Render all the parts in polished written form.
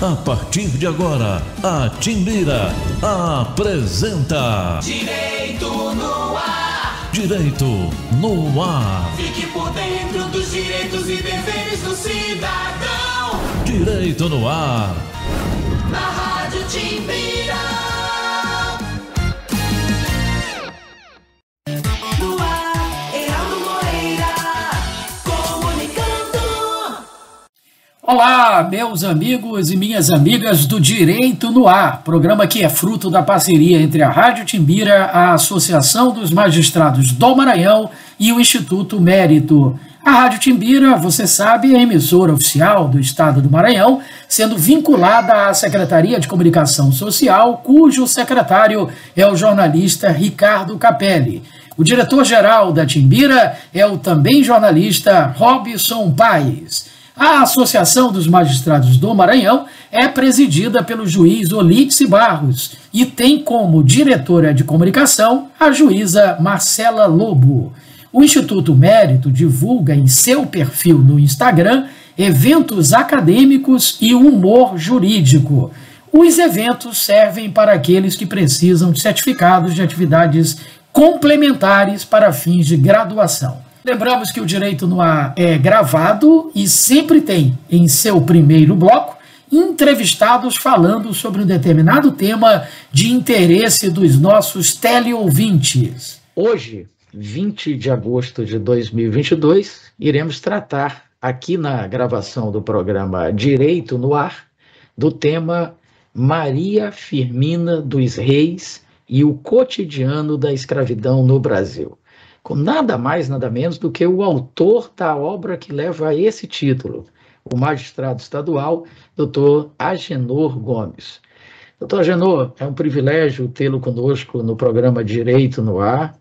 A partir de agora, a Timbira apresenta Direito no Ar. Direito no Ar. Fique por dentro dos direitos e deveres do cidadão. Direito no Ar. Na Rádio Timbira. No ar, Heraldo Moreira, comunicando. Olá, meus amigos e minhas amigas do Direito no Ar, programa que é fruto da parceria entre a Rádio Timbira, a Associação dos Magistrados do Maranhão e o Instituto Mérito. A Rádio Timbira, você sabe, é a emissora oficial do Estado do Maranhão, sendo vinculada à Secretaria de Comunicação Social, cujo secretário é o jornalista Ricardo Capelli. O diretor-geral da Timbira é o também jornalista Robson Paes. A Associação dos Magistrados do Maranhão é presidida pelo juiz Olídice Barros e tem como diretora de comunicação a juíza Marcela Lobo. O Instituto Mérito divulga em seu perfil no Instagram eventos acadêmicos e humor jurídico. Os eventos servem para aqueles que precisam de certificados de atividades complementares para fins de graduação. Lembramos que o Direito no Ar é gravado e sempre tem, em seu primeiro bloco, entrevistados falando sobre um determinado tema de interesse dos nossos teleouvintes. Hoje, 20 de agosto de 2022, iremos tratar aqui na gravação do programa Direito no Ar do tema Maria Firmina dos Reis e o cotidiano da escravidão no Brasil, com nada mais, nada menos do que o autor da obra que leva a esse título, o magistrado estadual, Dr. Agenor Gomes. Dr. Agenor, é um privilégio tê-lo conosco no programa Direito no Ar.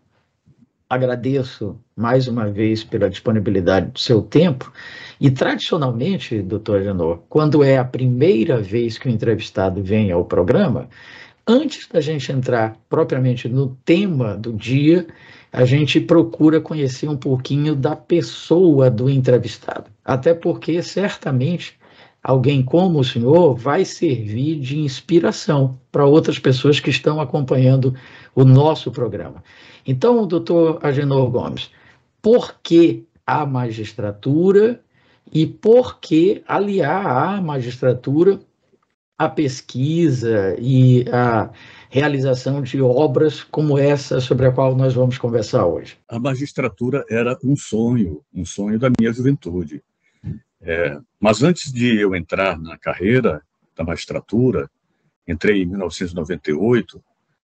Agradeço mais uma vez pela disponibilidade do seu tempo. E, tradicionalmente, Dr. Agenor, quando é a primeira vez que o entrevistado vem ao programa, antes da gente entrar propriamente no tema do dia, a gente procura conhecer um pouquinho da pessoa do entrevistado. Até porque, certamente, alguém como o senhor vai servir de inspiração para outras pessoas que estão acompanhando o nosso programa. Então, doutor Agenor Gomes, por que a magistratura e por que aliar à magistratura a pesquisa e a realização de obras como essa sobre a qual nós vamos conversar hoje? A magistratura era um sonho da minha juventude. Mas antes de eu entrar na carreira da magistratura, entrei em 1998,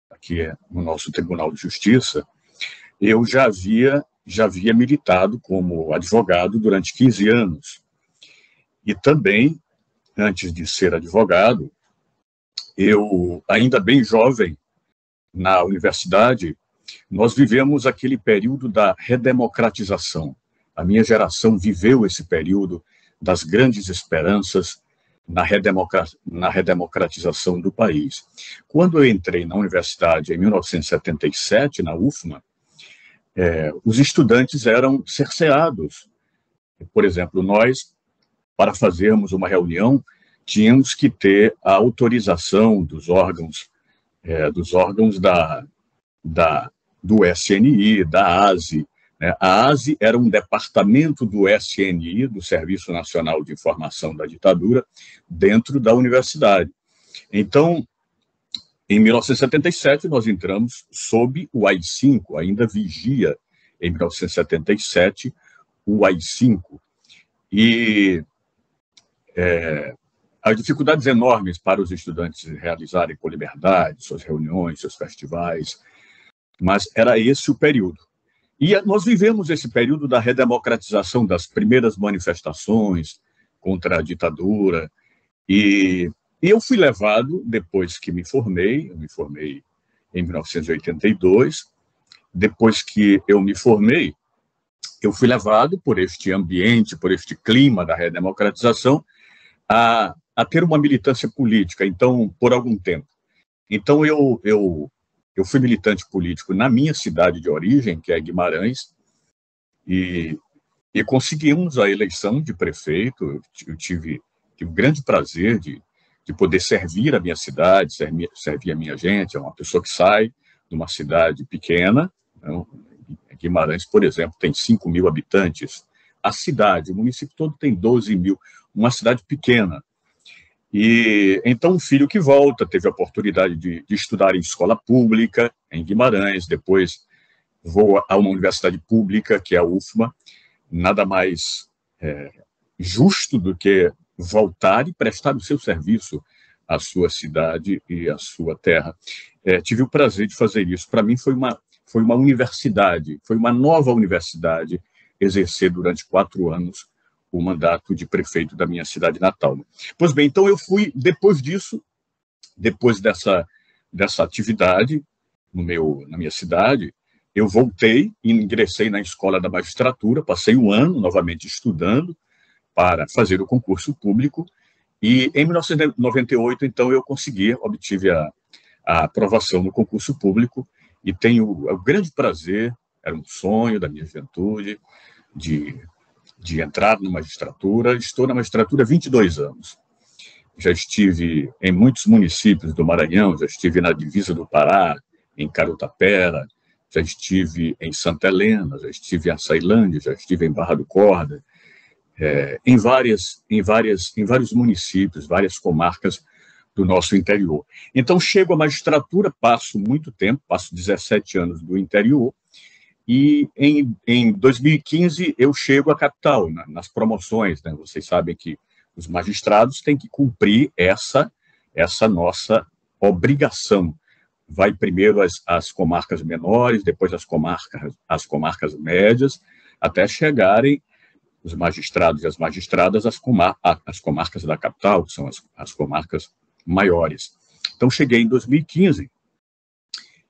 aqui no nosso Tribunal de Justiça, eu já havia militado como advogado durante 15 anos. E também, antes de ser advogado, eu, ainda bem jovem, na universidade, nós vivemos aquele período da redemocratização. A minha geração viveu esse período das grandes esperanças na redemocratização do país. Quando eu entrei na universidade em 1977, na UFMA, os estudantes eram cerceados. Por exemplo, nós, para fazermos uma reunião, tínhamos que ter a autorização dos órgãos do SNI, da ASE. A ASE era um departamento do SNI, do Serviço Nacional de Informação da Ditadura, dentro da universidade. Então, em 1977, nós entramos sob o AI-5, ainda vigia em 1977 o AI-5. E as dificuldades enormes para os estudantes realizarem com liberdade suas reuniões, seus festivais, mas era esse o período. E nós vivemos esse período da redemocratização, das primeiras manifestações contra a ditadura, e eu fui levado, depois que eu me formei em 1982, depois que eu me formei, eu fui levado por este ambiente, por este clima da redemocratização, a ter uma militância política, então, por algum tempo. Então, eu fui militante político na minha cidade de origem, que é Guimarães, e conseguimos a eleição de prefeito. Eu tive o grande prazer de de poder servir a minha cidade, servir a minha gente. É uma pessoa que sai de uma cidade pequena, né? Guimarães, por exemplo, tem 5 mil habitantes. A cidade, o município todo tem 12 mil, uma cidade pequena. E então, um filho que volta, teve a oportunidade de estudar em escola pública, em Guimarães, depois voa a uma universidade pública, que é a UFMA. Nada mais justo do que voltar e prestar o seu serviço à sua cidade e à sua terra. Tive o prazer de fazer isso. Para mim, foi uma universidade, foi uma nova universidade, exercer durante 4 anos o mandato de prefeito da minha cidade natal. Pois bem, então eu fui, depois disso, depois dessa atividade na minha cidade, eu voltei e ingressei na escola da magistratura, passei 1 ano novamente estudando para fazer o concurso público, e em 1998, então, eu obtive a aprovação no concurso público, e tenho o grande prazer, era um sonho da minha juventude, de entrar na magistratura. Estou na magistratura há 22 anos. Já estive em muitos municípios do Maranhão, já estive na divisa do Pará, em Carutapera, já estive em Santa Helena, já estive em Açailândia, já estive em Barra do Corda, em vários municípios, várias comarcas do nosso interior. Então, chego à magistratura, passo muito tempo, passo 17 anos do interior, e em 2015 eu chego à capital, nas promoções, né? Vocês sabem que os magistrados têm que cumprir essa nossa obrigação. Vai primeiro as comarcas menores, depois as comarcas médias, até chegarem os magistrados e as magistradas às comarcas da capital, que são as comarcas maiores. Então, cheguei em 2015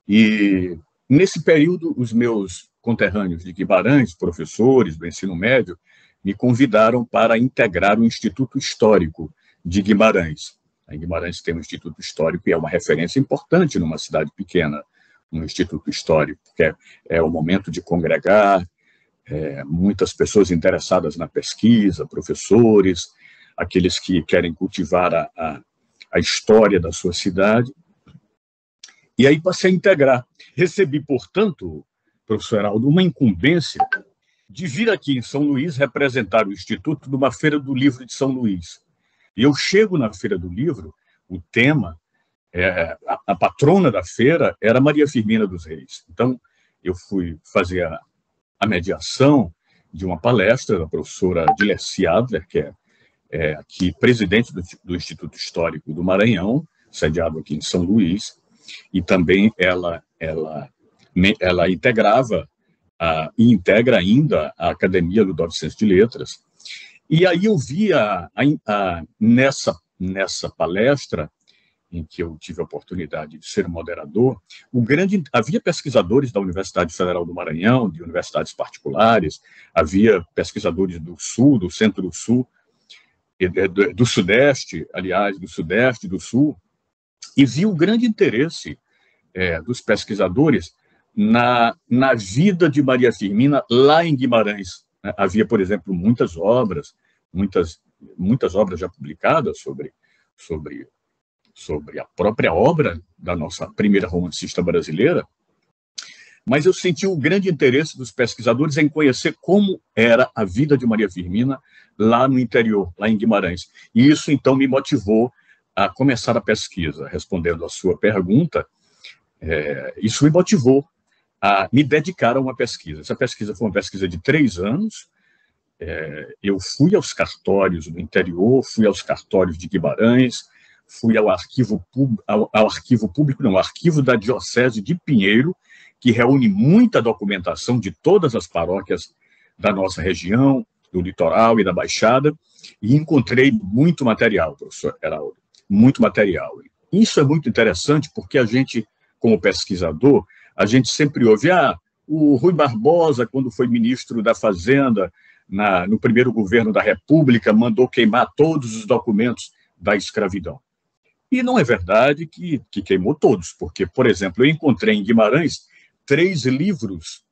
e, nesse período, os meus conterrâneos de Guimarães, professores do ensino médio, me convidaram para integrar o Instituto Histórico de Guimarães. Em Guimarães tem um Instituto Histórico e é uma referência importante numa cidade pequena, um Instituto Histórico, porque é o momento de congregar muitas pessoas interessadas na pesquisa, professores, aqueles que querem cultivar a história da sua cidade. E aí passei a integrar. Recebi, portanto, professor Heraldo, uma incumbência de vir aqui em São Luís representar o Instituto numa Feira do Livro de São Luís. E eu chego na Feira do Livro, o tema, a patrona da feira era Maria Firmina dos Reis. Então, eu fui fazer a mediação de uma palestra da professora Dilessi Adler, que é aqui presidente do Instituto Histórico do Maranhão, sediado aqui em São Luís, e também ela integrava e integra ainda a Academia Ludovicense de Letras. E aí eu vi nessa palestra, em que eu tive a oportunidade de ser moderador, havia pesquisadores da Universidade Federal do Maranhão, de universidades particulares, havia pesquisadores do Sul, do Centro-Sul, do Sudeste, aliás, do Sudeste e do Sul, e vi o grande interesse dos pesquisadores na vida de Maria Firmina lá em Guimarães. Havia, por exemplo, muitas obras já publicadas sobre a própria obra da nossa primeira romancista brasileira, mas eu senti um grande interesse dos pesquisadores em conhecer como era a vida de Maria Firmina lá no interior, lá em Guimarães. E isso, então, me motivou a começar a pesquisa. Respondendo à sua pergunta, isso me motivou a me dedicar a uma pesquisa. Essa pesquisa foi uma pesquisa de 3 anos. Eu fui aos cartórios do interior, fui aos cartórios de Guimarães, fui ao arquivo público, não, ao arquivo da Diocese de Pinheiro, que reúne muita documentação de todas as paróquias da nossa região, do litoral e da Baixada, e encontrei muito material, professor Heraldo, muito material. Isso é muito interessante porque a gente, como pesquisador, a gente sempre ouve, o Rui Barbosa, quando foi ministro da Fazenda, no primeiro governo da República, mandou queimar todos os documentos da escravidão. E não é verdade que queimou todos, porque, por exemplo, eu encontrei em Guimarães 3 livros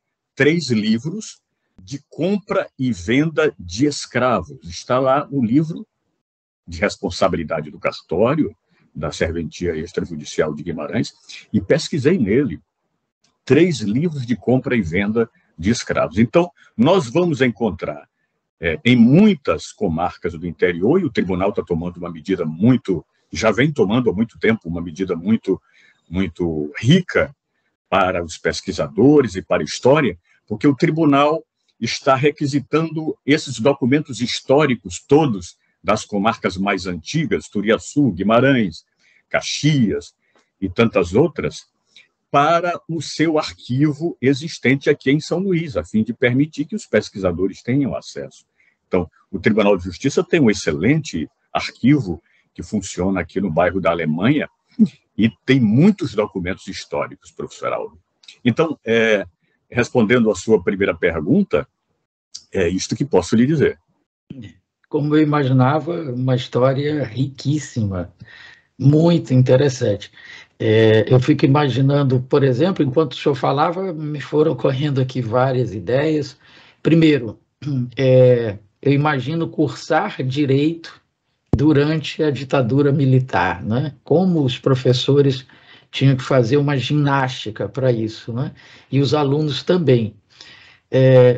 de compra e venda de escravos. Está lá o livro de responsabilidade do cartório, da serventia extrajudicial de Guimarães, e pesquisei nele 3 livros de compra e venda de escravos. Então, nós vamos encontrar em muitas comarcas do interior, e o tribunal está tomando uma medida já vem tomando há muito tempo, uma medida muito rica para os pesquisadores e para a história, porque o tribunal está requisitando esses documentos históricos todos das comarcas mais antigas, Turiaçu, Guimarães, Caxias e tantas outras, para o seu arquivo existente aqui em São Luís, a fim de permitir que os pesquisadores tenham acesso. Então, o Tribunal de Justiça tem um excelente arquivo que funciona aqui no bairro da Alemanha e tem muitos documentos históricos, professor Aldo. Então, respondendo à sua primeira pergunta, é isto que posso lhe dizer. Como eu imaginava, uma história riquíssima, muito interessante. Eu fico imaginando, por exemplo, enquanto o senhor falava, me foram correndo aqui várias ideias. Primeiro, eu imagino cursar direito durante a ditadura militar, né? Como os professores tinham que fazer uma ginástica para isso, né? E os alunos também.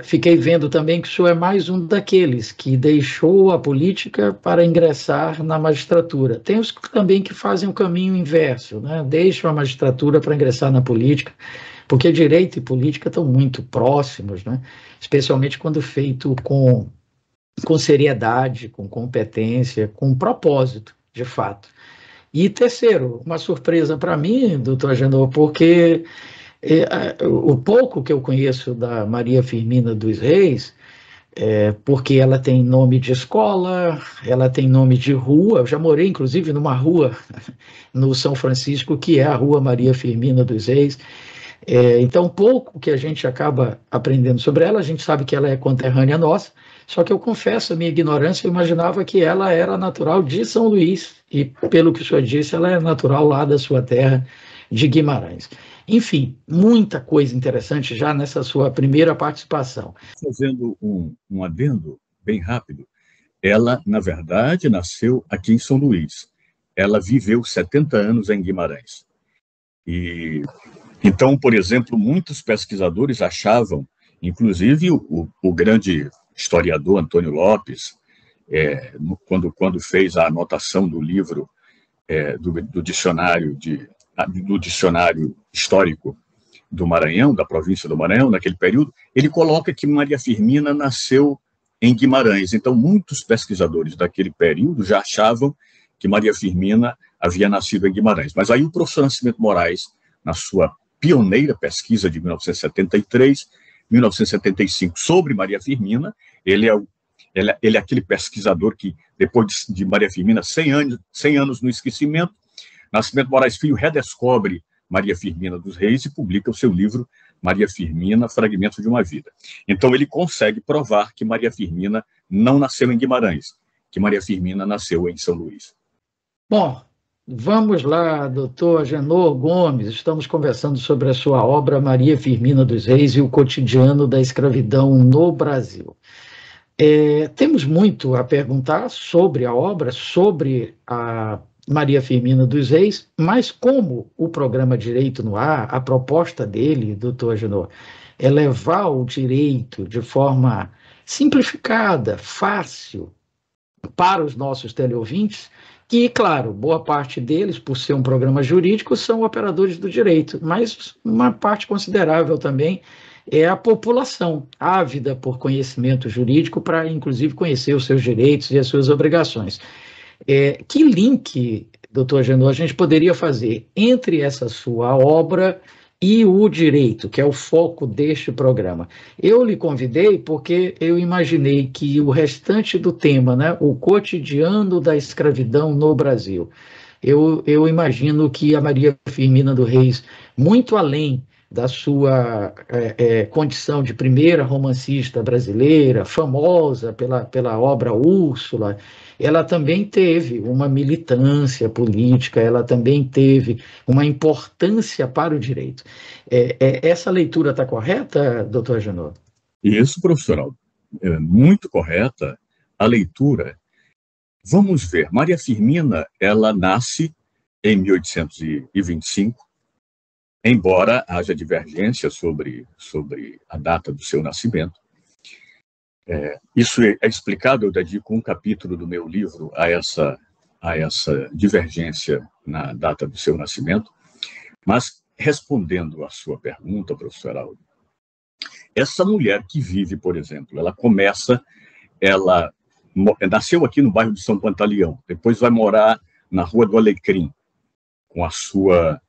Fiquei vendo também que o senhor é mais um daqueles que deixou a política para ingressar na magistratura. Tem os também que fazem o caminho inverso, né? Deixam a magistratura para ingressar na política, porque direito e política estão muito próximos, né? Especialmente quando feito com seriedade, com competência, com propósito, de fato. E terceiro, uma surpresa para mim, doutor Agenor, porque o pouco que eu conheço da Maria Firmina dos Reis, porque ela tem nome de escola, ela tem nome de rua, eu já morei inclusive numa rua no São Francisco, que é a Rua Maria Firmina dos Reis. Então, pouco que a gente acaba aprendendo sobre ela, a gente sabe que ela é conterrânea nossa, só que eu confesso a minha ignorância, eu imaginava que ela era natural de São Luís, e pelo que o senhor disse, ela é natural lá da sua terra, de Guimarães. Enfim, muita coisa interessante já nessa sua primeira participação. Fazendo um adendo bem rápido, ela, na verdade, nasceu aqui em São Luís. Ela viveu 70 anos em Guimarães. E então, por exemplo, muitos pesquisadores achavam, inclusive o grande historiador Antônio Lopes, quando fez a anotação do livro do dicionário histórico do Maranhão, da província do Maranhão, naquele período, ele coloca que Maria Firmina nasceu em Guimarães. Então, muitos pesquisadores daquele período já achavam que Maria Firmina havia nascido em Guimarães. Mas aí o professor Nascimento Moraes, na sua pioneira pesquisa de 1973, 1975, sobre Maria Firmina, ele é aquele pesquisador que, depois de Maria Firmina, 100 anos no esquecimento, Nascimento Moraes Filho redescobre Maria Firmina dos Reis e publica o seu livro Maria Firmina, Fragmentos de uma Vida. Então ele consegue provar que Maria Firmina não nasceu em Guimarães, que Maria Firmina nasceu em São Luís. Bom, vamos lá, doutor Agenor Gomes, estamos conversando sobre a sua obra Maria Firmina dos Reis e o cotidiano da escravidão no Brasil. Temos muito a perguntar sobre a obra, sobre a Maria Firmina dos Reis, mas como o programa Direito no Ar, a proposta dele, doutor Agenor, é levar o direito de forma simplificada, fácil, para os nossos teleouvintes, que, claro, boa parte deles, por ser um programa jurídico, são operadores do direito, mas uma parte considerável também é a população ávida por conhecimento jurídico para, inclusive, conhecer os seus direitos e as suas obrigações. Que link, doutor Agenor, a gente poderia fazer entre essa sua obra e o direito, que é o foco deste programa? Eu lhe convidei porque eu imaginei que o restante do tema, né, o cotidiano da escravidão no Brasil, eu imagino que a Maria Firmina dos Reis, muito além da sua condição de primeira romancista brasileira, famosa pela obra Úrsula, ela também teve uma militância política, ela também teve uma importância para o direito. Essa leitura está correta, doutor Agenor? Isso, professor Aldo, é muito correta a leitura. Vamos ver, Maria Firmina, ela nasce em 1825, embora haja divergência sobre a data do seu nascimento. Isso é explicado, eu dedico um capítulo do meu livro a essa divergência na data do seu nascimento. Mas, respondendo à sua pergunta, professor Aldo, essa mulher que vive, por exemplo, ela nasceu aqui no bairro de São Pantaleão, depois vai morar na Rua do Alecrim, com a sua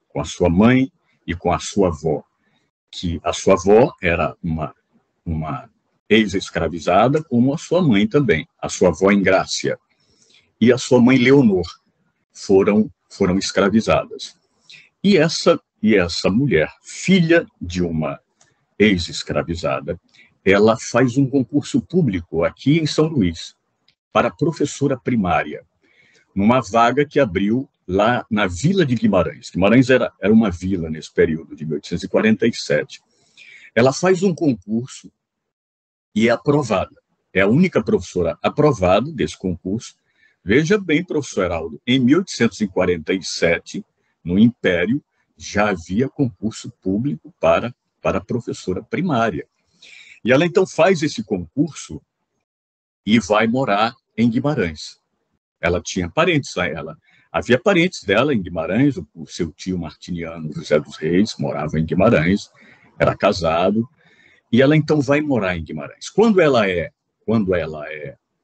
mãe e com a sua avó, que a sua avó era uma ex-escravizada, como a sua mãe também, a sua avó Engrácia e a sua mãe Leonor foram escravizadas. E essa mulher, filha de uma ex-escravizada, ela faz um concurso público aqui em São Luís para professora primária, numa vaga que abriu lá na Vila de Guimarães. Guimarães era uma vila nesse período de 1847. Ela faz um concurso e é aprovada. É a única professora aprovada desse concurso. Veja bem, professor Heraldo, em 1847, no Império, já havia concurso público para professora primária. E ela, então, faz esse concurso e vai morar em Guimarães. Ela tinha parentes a ela. Havia parentes dela em Guimarães, o seu tio martiniano, José dos Reis, morava em Guimarães, era casado, e ela, então, vai morar em Guimarães. Quando ela é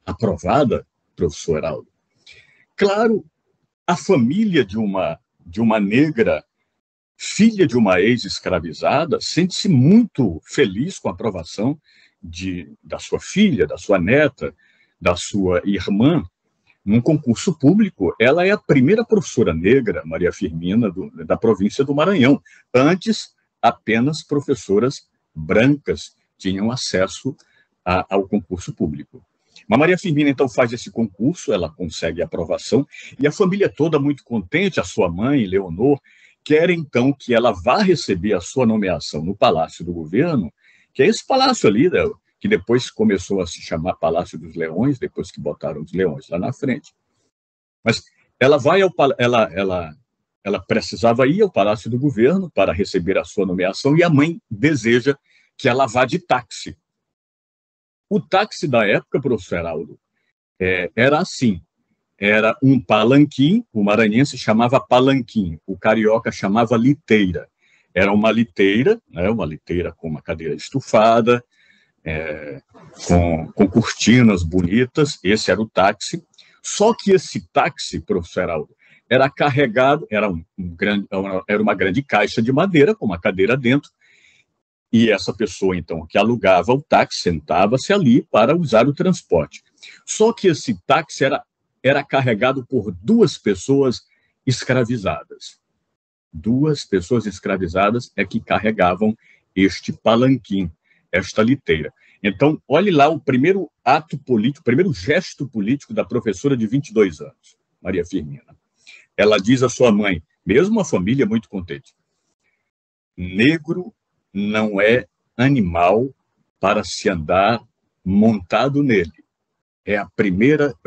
aprovada, professor Heraldo, claro, a família de uma negra, filha de uma ex-escravizada, sente-se muito feliz com a aprovação da sua filha, da sua neta, da sua irmã, num concurso público. Ela é a primeira professora negra, Maria Firmina, da província do Maranhão. Antes, apenas professoras brancas tinham acesso ao concurso público. Mas Maria Firmina, então, faz esse concurso, ela consegue a aprovação, e a família toda muito contente, a sua mãe, Leonor, quer, então, que ela vá receber a sua nomeação no Palácio do Governo, que é esse palácio ali, né, que depois começou a se chamar Palácio dos Leões, depois que botaram os leões lá na frente. Mas ela precisava ir ao Palácio do Governo para receber a sua nomeação, e a mãe deseja que ela vá de táxi. O táxi da época, professor Heraldo, era assim, era um palanquim, o maranhense chamava palanquim, o carioca chamava liteira. Era uma liteira, né, uma liteira com uma cadeira estufada, com cortinas bonitas, esse era o táxi. Só que esse táxi, professor Heraldo, era carregado, era uma grande caixa de madeira com uma cadeira dentro, e essa pessoa, então, que alugava o táxi, sentava-se ali para usar o transporte. Só que esse táxi era carregado por duas pessoas escravizadas. Duas pessoas escravizadas é que carregavam este palanquim, esta liteira. Então, olhe lá o primeiro ato político, o primeiro gesto político da professora de 22 anos, Maria Firmina. Ela diz à sua mãe, mesmo a família muito contente, negro não é animal para se andar montado nele. É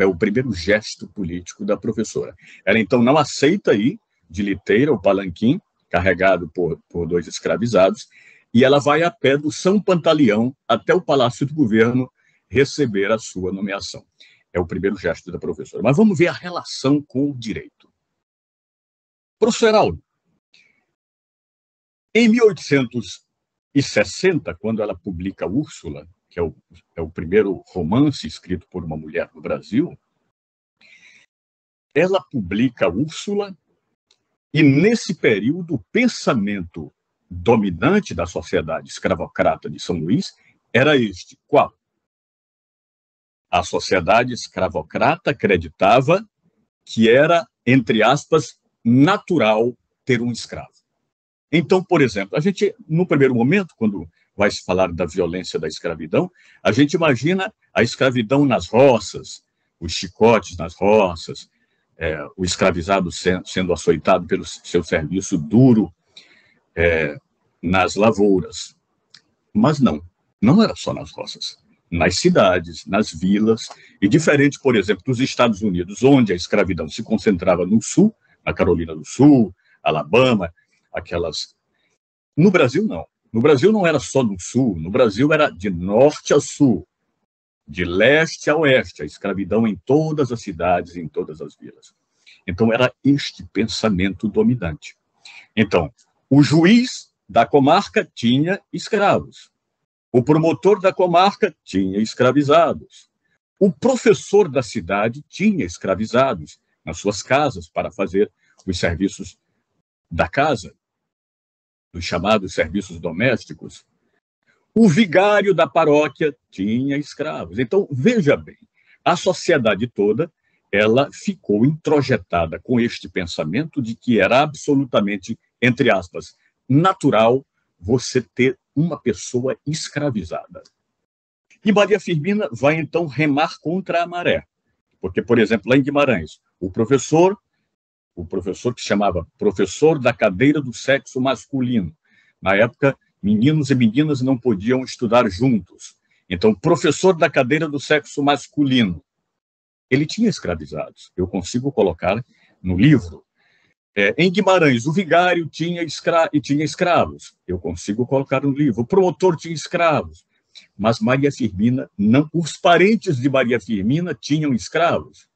o primeiro gesto político da professora. Ela, então, não aceita ir de liteira, o palanquim, carregado por dois escravizados, e ela vai a pé do São Pantaleão até o Palácio do Governo receber a sua nomeação. É o primeiro gesto da professora. Mas vamos ver a relação com o direito. Professor Heraldo, em 1860, quando ela publica Úrsula, que é o primeiro romance escrito por uma mulher no Brasil, ela publica Úrsula, e nesse período o pensamento dominante da sociedade escravocrata de São Luís era este. Qual? A sociedade escravocrata acreditava que era, entre aspas, natural ter um escravo. Então, por exemplo, a gente, no primeiro momento, quando vai se falar da violência da escravidão, a gente imagina a escravidão nas roças, os chicotes nas roças, o escravizado sendo açoitado pelo seu serviço duro nas lavouras. Mas não era só nas roças. Nas cidades, nas vilas, e diferente, por exemplo, dos Estados Unidos, onde a escravidão se concentrava no sul, na Carolina do Sul, Alabama, aquelas... No Brasil, não. No Brasil não era só no Sul, no Brasil era de norte a sul, de leste a oeste, a escravidão em todas as cidades, em todas as vilas. Então, era este pensamento dominante. Então, o juiz da comarca tinha escravos. O promotor da comarca tinha escravizados. O professor da cidade tinha escravizados nas suas casas para fazer os serviços da casa, os chamados serviços domésticos. O vigário da paróquia tinha escravos. Então, veja bem, a sociedade toda, ela ficou introjetada com este pensamento de que era absolutamente, entre aspas, natural você ter uma pessoa escravizada. E Maria Firmina vai, então, remar contra a maré. Porque, por exemplo, lá em Guimarães, o professor que se chamava professor da cadeira do sexo masculino. Na época, meninos e meninas não podiam estudar juntos. Então, professor da cadeira do sexo masculino. Ele tinha escravizados. Eu consigo colocar no livro. Em Guimarães, o vigário tinha escravos. Eu consigo colocar no livro. O promotor tinha escravos. Mas Maria Firmina, não. Os parentes de Maria Firmina tinham escravos.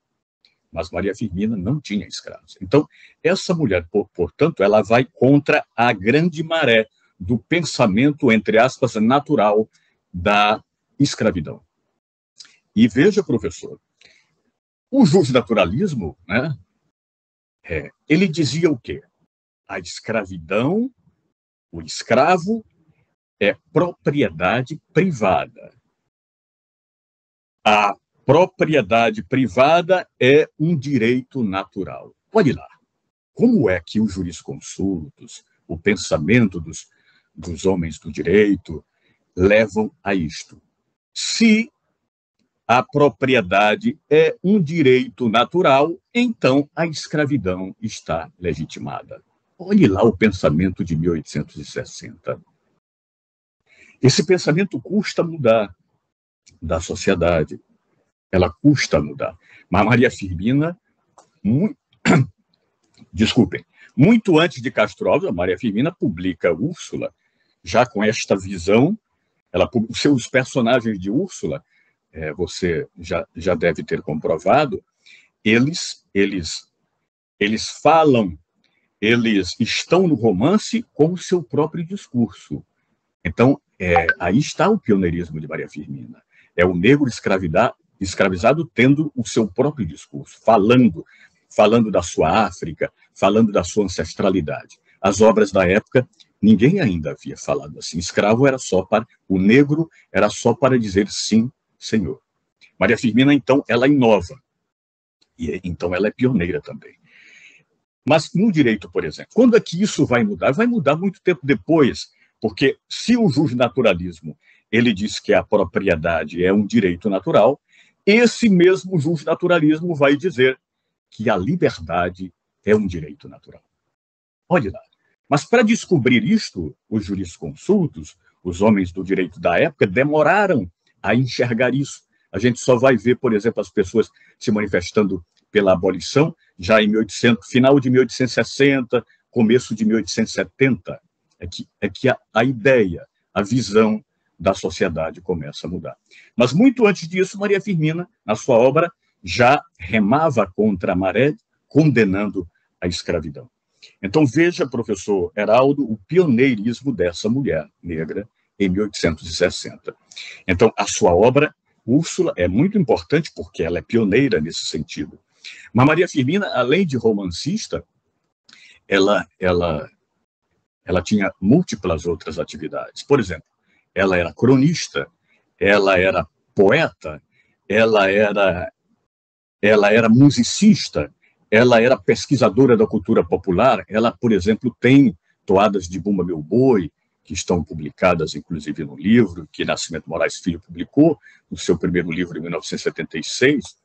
Mas Maria Firmina não tinha escravos. Então, essa mulher, portanto, ela vai contra a grande maré do pensamento, entre aspas, natural da escravidão. E veja, professor, o justnaturalismo, né, ele dizia o quê? A escravidão, o escravo, é propriedade privada. A propriedade privada é um direito natural. Olhe lá, como é que os jurisconsultos, o pensamento dos homens do direito, levam a isto? Se a propriedade é um direito natural, então a escravidão está legitimada. Olhe lá o pensamento de 1860. Esse pensamento custa mudar da sociedade. Ela custa mudar. Mas Maria Firmina, muito antes de Castro Alves, a Maria Firmina publica Úrsula, já com esta visão. Os personagens de Úrsula, você já deve ter comprovado, eles falam, eles estão no romance com o seu próprio discurso. Então, aí está o pioneirismo de Maria Firmina. É o negro escravizado tendo o seu próprio discurso, falando da sua África, falando da sua ancestralidade. As obras da época, ninguém ainda havia falado assim. O negro era só para dizer sim, senhor. Maria Firmina, então, ela inova. E então ela é pioneira também. Mas no direito, por exemplo, quando é que isso vai mudar? Vai mudar muito tempo depois, porque se o justnaturalismo ele diz que a propriedade é um direito natural, esse mesmo justnaturalismo vai dizer que a liberdade é um direito natural. Olhe lá. Mas para descobrir isto, os jurisconsultos, os homens do direito da época, demoraram a enxergar isso. A gente só vai ver, por exemplo, as pessoas se manifestando pela abolição já em final de 1860, começo de 1870. É que a ideia, a visão da sociedade começa a mudar. Mas muito antes disso, Maria Firmina, na sua obra, já remava contra a maré, condenando a escravidão. Então veja, professor Heraldo, o pioneirismo dessa mulher negra em 1860. Então a sua obra, Úrsula, é muito importante porque ela é pioneira nesse sentido. Mas Maria Firmina, além de romancista, ela tinha múltiplas outras atividades. Por exemplo, ela era cronista, ela era poeta, ela era musicista, ela era pesquisadora da cultura popular. Ela, por exemplo, tem toadas de Bumba Meu Boi, que estão publicadas, inclusive, no livro que Nascimento Moraes Filho publicou, no seu primeiro livro, em 1976.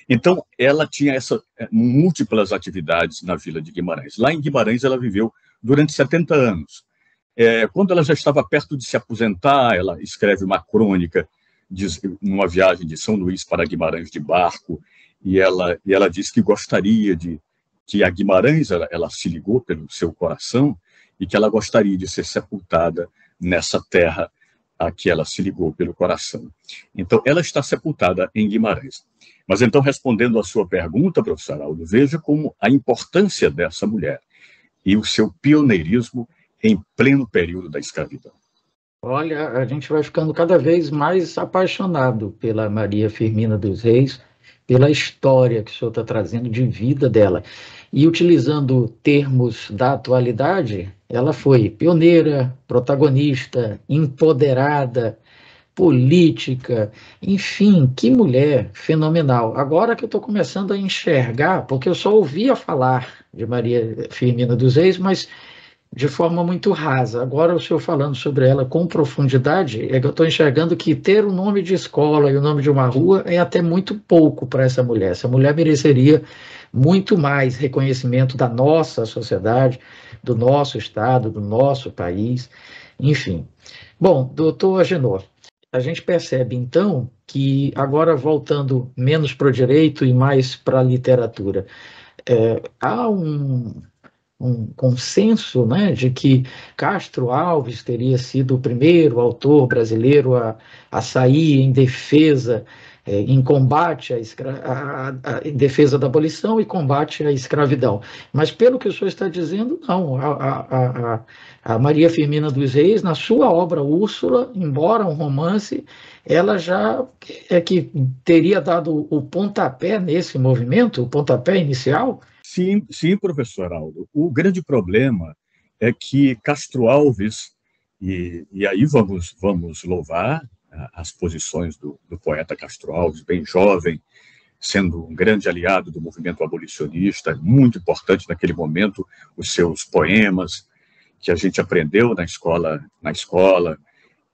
Então, ela tinha essas múltiplas atividades na Vila de Guimarães. Lá em Guimarães, ela viveu durante 70 anos. Quando ela já estava perto de se aposentar, ela escreve uma crônica, numa viagem de São Luís para Guimarães de barco, e ela diz que gostaria de que a Guimarães ela se ligou pelo seu coração e que ela gostaria de ser sepultada nessa terra a que ela se ligou pelo coração. Então, ela está sepultada em Guimarães. Mas então, respondendo à sua pergunta, professor Aldo, veja como a importância dessa mulher e o seu pioneirismo em pleno período da escravidão. Olha, a gente vai ficando cada vez mais apaixonado pela Maria Firmina dos Reis, pela história que o senhor está trazendo de vida dela. E utilizando termos da atualidade, ela foi pioneira, protagonista, empoderada, política, enfim, que mulher fenomenal. Agora que eu estou começando a enxergar, porque eu só ouvia falar de Maria Firmina dos Reis, mas de forma muito rasa. Agora o senhor falando sobre ela com profundidade, é que eu estou enxergando que ter o nome de escola e o nome de uma rua é até muito pouco para essa mulher. Essa mulher mereceria muito mais reconhecimento da nossa sociedade, do nosso estado, do nosso país, enfim. Bom, doutor Agenor, a gente percebe então que agora voltando menos para o direito e mais para a literatura, há um consenso, né, de que Castro Alves teria sido o primeiro autor brasileiro a sair em defesa, em combate em defesa da abolição e combate à escravidão. Mas pelo que o senhor está dizendo, não. A Maria Firmina dos Reis, na sua obra Úrsula, embora um romance, ela já que teria dado o pontapé nesse movimento, o pontapé inicial. Sim, sim, professor Aldo. O grande problema é que Castro Alves, e aí vamos louvar as posições do poeta Castro Alves, bem jovem, sendo um grande aliado do movimento abolicionista, muito importante naquele momento, os seus poemas, que a gente aprendeu na escola,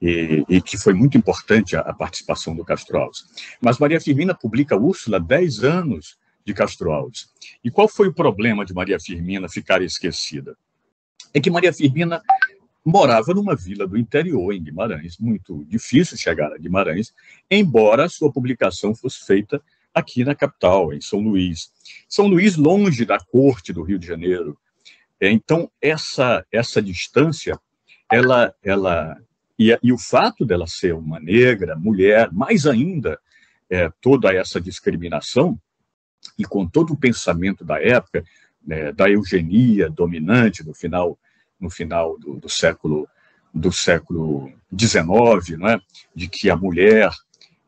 e que foi muito importante a participação do Castro Alves. Mas Maria Firmina publica Úrsula 10 anos de Castro Alves. E qual foi o problema de Maria Firmina ficar esquecida? É que Maria Firmina morava numa vila do interior, em Guimarães, muito difícil chegar a Guimarães, embora a sua publicação fosse feita aqui na capital, em São Luís. São Luís, longe da corte do Rio de Janeiro. Então, essa distância, e o fato dela ser uma negra, mulher, mais ainda, toda essa discriminação, e com todo o pensamento da época, da eugenia dominante no final do século XIX, né, de que a mulher,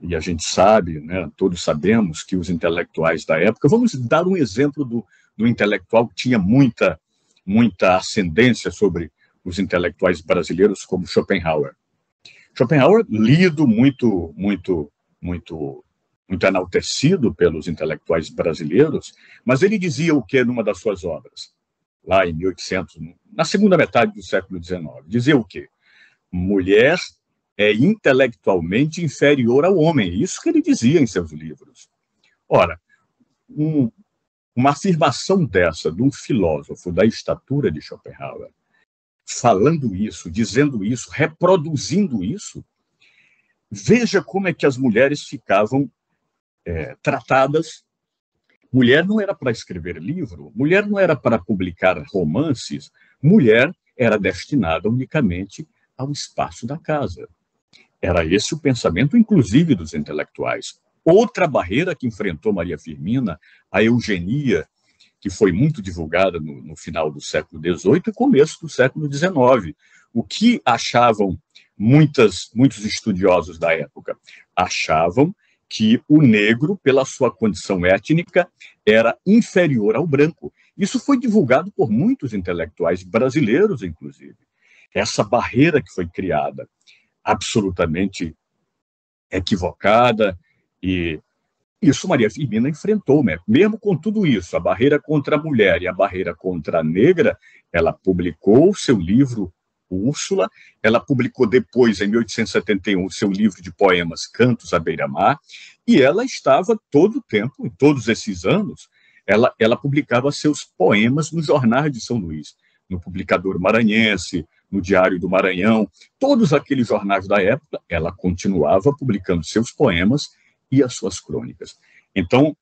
e a gente sabe, né, todos sabemos que os intelectuais da época, vamos dar um exemplo do intelectual que tinha muita ascendência sobre os intelectuais brasileiros, como Schopenhauer. Schopenhauer, lido muito enaltecido pelos intelectuais brasileiros, mas ele dizia o que numa das suas obras, lá em 1800, na segunda metade do século XIX, dizia o quê? Mulher é intelectualmente inferior ao homem, isso que ele dizia em seus livros. Ora, uma afirmação dessa de um filósofo da estatura de Schopenhauer, falando isso, dizendo isso, reproduzindo isso, veja como é que as mulheres ficavam tratadas. Mulher não era para escrever livro, mulher não era para publicar romances, mulher era destinada unicamente ao espaço da casa. Era esse o pensamento, inclusive, dos intelectuais. Outra barreira que enfrentou Maria Firmina, a eugenia, que foi muito divulgada no final do século XVIII e começo do século XIX. O que achavam muitos estudiosos da época? Achavam que o negro, pela sua condição étnica, era inferior ao branco. Isso foi divulgado por muitos intelectuais brasileiros, inclusive. Essa barreira que foi criada, absolutamente equivocada, e isso Maria Firmina enfrentou, né? Mesmo com tudo isso, a barreira contra a mulher e a barreira contra a negra, ela publicou o seu livro Úrsula, ela publicou depois, em 1871, o seu livro de poemas Cantos à Beira-Mar, e ela estava todo o tempo, em todos esses anos, ela publicava seus poemas nos jornais de São Luís, no Publicador Maranhense, no Diário do Maranhão, todos aqueles jornais da época, ela continuava publicando seus poemas e as suas crônicas. Então,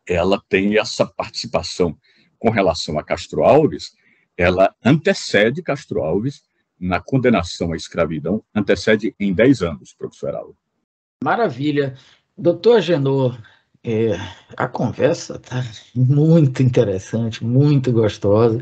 ela tem essa participação com relação a Castro Alves, ela antecede Castro Alves na condenação à escravidão, antecede em 10 anos, professor Heraldo. Maravilha. Doutor Agenor, a conversa está muito interessante, muito gostosa,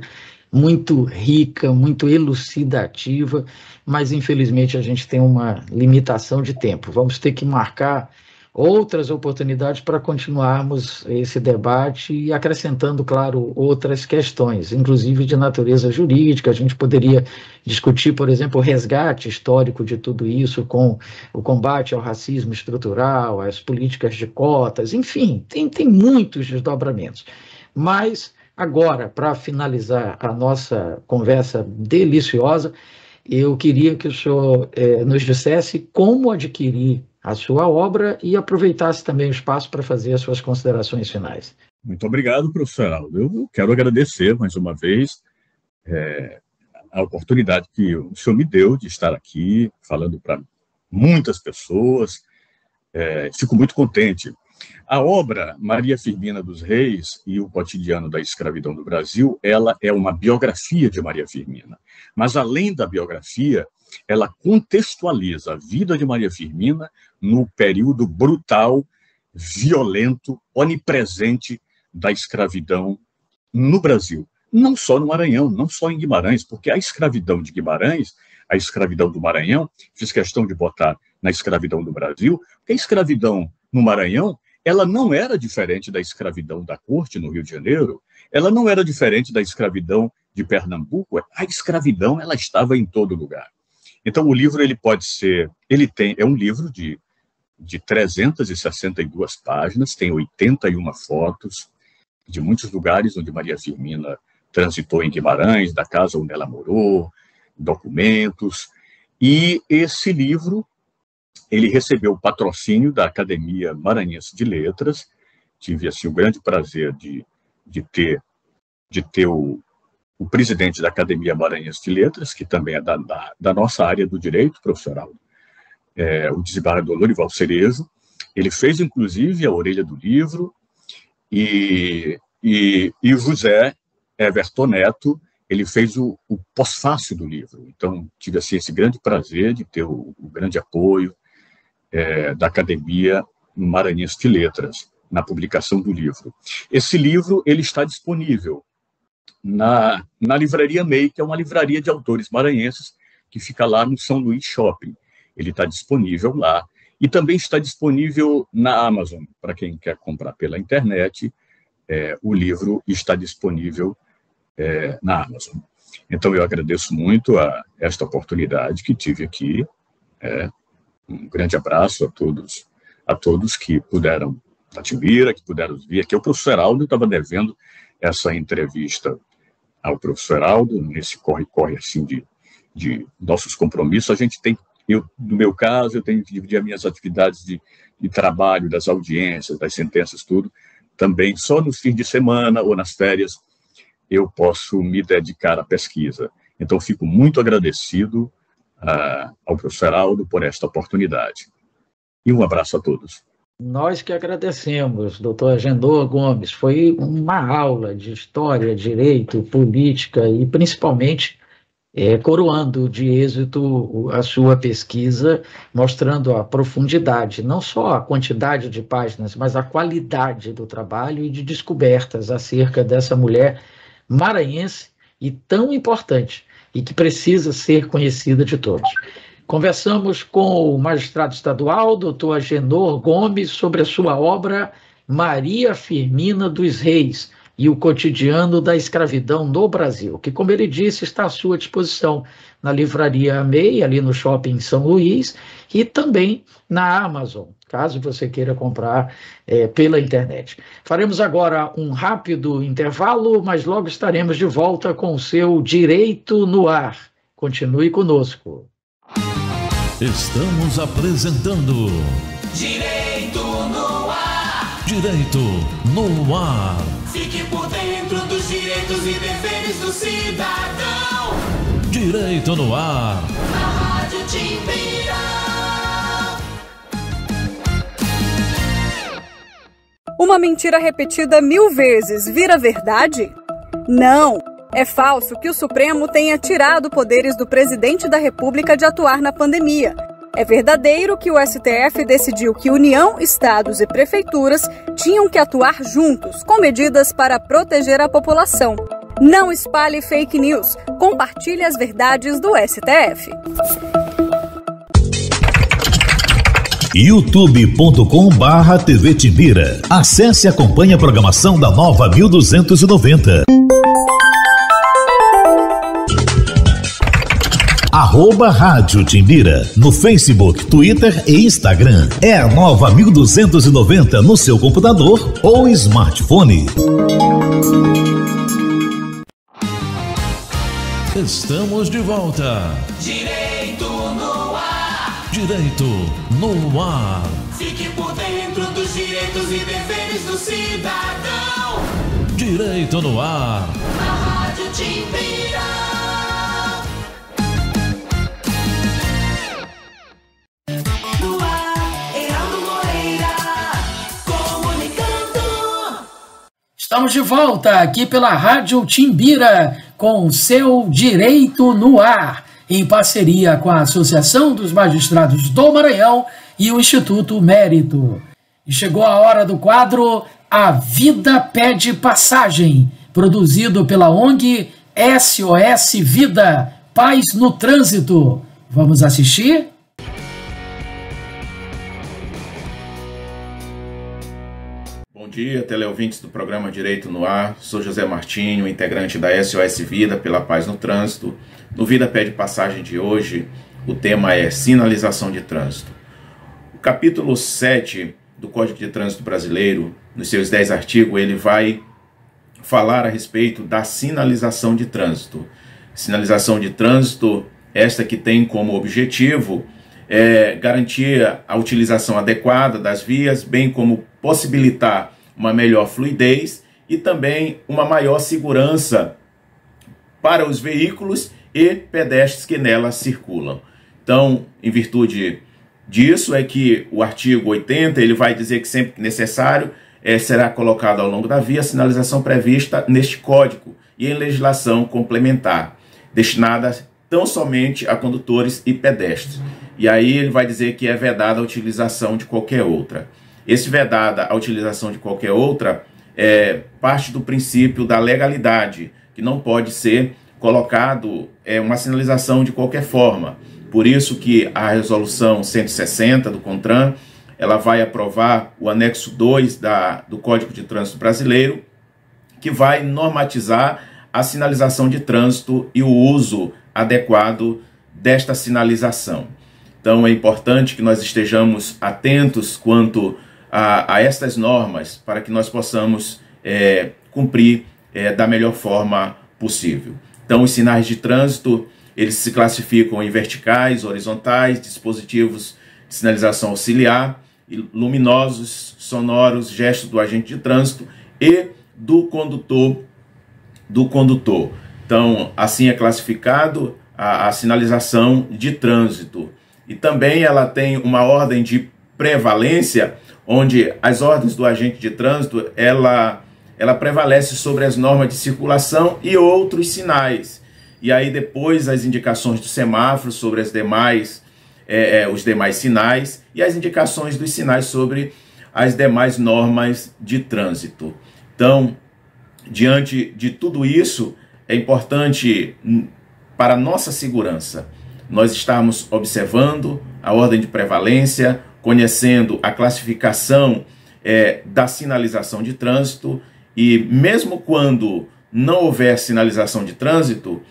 muito rica, muito elucidativa, mas infelizmente a gente tem uma limitação de tempo. Vamos ter que marcar outras oportunidades para continuarmos esse debate e acrescentando, claro, outras questões, inclusive de natureza jurídica. A gente poderia discutir, por exemplo, o resgate histórico de tudo isso com o combate ao racismo estrutural, as políticas de cotas, enfim, tem muitos desdobramentos. Mas agora, para finalizar a nossa conversa deliciosa, eu queria que o senhor nos dissesse como adquirir a sua obra e aproveitasse também o espaço para fazer as suas considerações finais. Muito obrigado, professor Heraldo. Eu quero agradecer mais uma vez a oportunidade que o senhor me deu de estar aqui falando para muitas pessoas. Fico muito contente. A obra Maria Firmina dos Reis e o Cotidiano da Escravidão do Brasil, ela é uma biografia de Maria Firmina. Mas, além da biografia, ela contextualiza a vida de Maria Firmina no período brutal, violento, onipresente da escravidão no Brasil. Não só no Maranhão, não só em Guimarães, porque a escravidão de Guimarães, a escravidão do Maranhão, fiz questão de botar na escravidão do Brasil, porque a escravidão no Maranhão, ela não era diferente da escravidão da corte no Rio de Janeiro, ela não era diferente da escravidão de Pernambuco, a escravidão ela estava em todo lugar. Então o livro é um livro de 362 páginas, tem 81 fotos de muitos lugares onde Maria Firmina transitou em Guimarães, da casa onde ela morou, documentos, e esse livro ele recebeu o patrocínio da Academia Maranhense de Letras. Tive assim, o grande prazer de ter o presidente da Academia Maranhense de Letras, que também é da nossa área do direito, professor Heraldo, o desembargador Lorival Cerezo. Ele fez, inclusive, a orelha do livro, e o José Everton Neto, ele fez o pós-fácio do livro. Então, tive assim, esse grande prazer de ter o grande apoio da Academia Maranhense de Letras na publicação do livro. Esse livro ele está disponível na Livraria MEI, que é uma livraria de autores maranhenses que fica lá no São Luís Shopping. Ele está disponível lá e também está disponível na Amazon. Para quem quer comprar pela internet, o livro está disponível na Amazon. Então, eu agradeço muito a esta oportunidade que tive aqui. Um grande abraço a todos que puderam, da Timbira, que puderam vir aqui. O professor Heraldo estava devendo essa entrevista ao professor Heraldo, nesse corre-corre assim de nossos compromissos. No meu caso, eu tenho que dividir as minhas atividades de trabalho, das audiências, das sentenças, tudo. Também só nos fins de semana ou nas férias eu posso me dedicar à pesquisa. Então, fico muito agradecido ao professor Heraldo por esta oportunidade. E um abraço a todos. Nós que agradecemos, doutor Agenor Gomes. Foi uma aula de história, direito, política e, principalmente, coroando de êxito a sua pesquisa, mostrando a profundidade, não só a quantidade de páginas, mas a qualidade do trabalho e de descobertas acerca dessa mulher maranhense e tão importante, e que precisa ser conhecida de todos. Conversamos com o magistrado estadual, doutor Agenor Gomes, sobre a sua obra Maria Firmina dos Reis e o Cotidiano da Escravidão no Brasil, que, como ele disse, está à sua disposição na Livraria MEI, ali no Shopping São Luís, e também na Amazon, caso você queira comprar pela internet. Faremos agora um rápido intervalo, mas logo estaremos de volta com o seu Direito no Ar. Continue conosco. Estamos apresentando Direito no Ar. Direito no Ar. Fique por dentro dos direitos e deveres do cidadão. Direito no Ar. Na Rádio Timbira. Uma mentira repetida 1000 vezes vira verdade? Não! É falso que o Supremo tenha tirado poderes do presidente da República de atuar na pandemia. É verdadeiro que o STF decidiu que União, estados e prefeituras tinham que atuar juntos, com medidas para proteger a população. Não espalhe fake news. Compartilhe as verdades do STF. youtube.com/TV Timbira. Acesse e acompanhe a programação da Nova 1290. @Rádio Timbira, no Facebook, Twitter e Instagram. É a Nova 1290 no seu computador ou smartphone. Estamos de volta. Direito no ar. Direito no ar. Fique por dentro dos direitos e deveres do cidadão. Direito no ar. Na Rádio Timbira. No ar, Heraldo Moreira, comunicando. Estamos de volta aqui pela Rádio Timbira com seu Direito no Ar, em parceria com a Associação dos Magistrados do Maranhão e o Instituto Mérito. E chegou a hora do quadro A Vida Pede Passagem, produzido pela ONG SOS Vida, Paz no Trânsito. Vamos assistir? Bom dia, teleouvintes do programa Direito no Ar. Sou José Martinho, integrante da SOS Vida pela Paz no Trânsito. No Vida Pede Passagem de hoje, o tema é sinalização de trânsito. O capítulo 7 do Código de Trânsito Brasileiro, nos seus 10 artigos, ele vai falar a respeito da sinalização de trânsito. Sinalização de trânsito, esta que tem como objetivo garantir a utilização adequada das vias, bem como possibilitar uma melhor fluidez e também uma maior segurança para os veículos e pedestres que nelas circulam. Então, em virtude disso é que o artigo 80 ele vai dizer que sempre que necessário será colocado ao longo da via a sinalização prevista neste código e em legislação complementar, destinada tão somente a condutores e pedestres. E aí ele vai dizer que é vedada a utilização de qualquer outra. Esse vedada a utilização de qualquer outra parte do princípio da legalidade, que não pode ser colocado uma sinalização de qualquer forma. Por isso que a resolução 160 do CONTRAN, ela vai aprovar o anexo 2 do Código de Trânsito Brasileiro, que vai normatizar a sinalização de trânsito e o uso adequado desta sinalização. Então é importante que nós estejamos atentos quanto a estas normas para que nós possamos cumprir da melhor forma possível. Então os sinais de trânsito, eles se classificam em verticais, horizontais, dispositivos de sinalização auxiliar, luminosos, sonoros, gestos do agente de trânsito e do condutor. Então assim é classificado a sinalização de trânsito. E também ela tem uma ordem de prevalência, onde as ordens do agente de trânsito, ela prevalece sobre as normas de circulação e outros sinais. E aí depois as indicações do semáforo sobre os demais sinais e as indicações dos sinais sobre as demais normas de trânsito. Então, diante de tudo isso, é importante para a nossa segurança nós estarmos observando a ordem de prevalência, conhecendo a classificação da sinalização de trânsito e mesmo quando não houver sinalização de trânsito,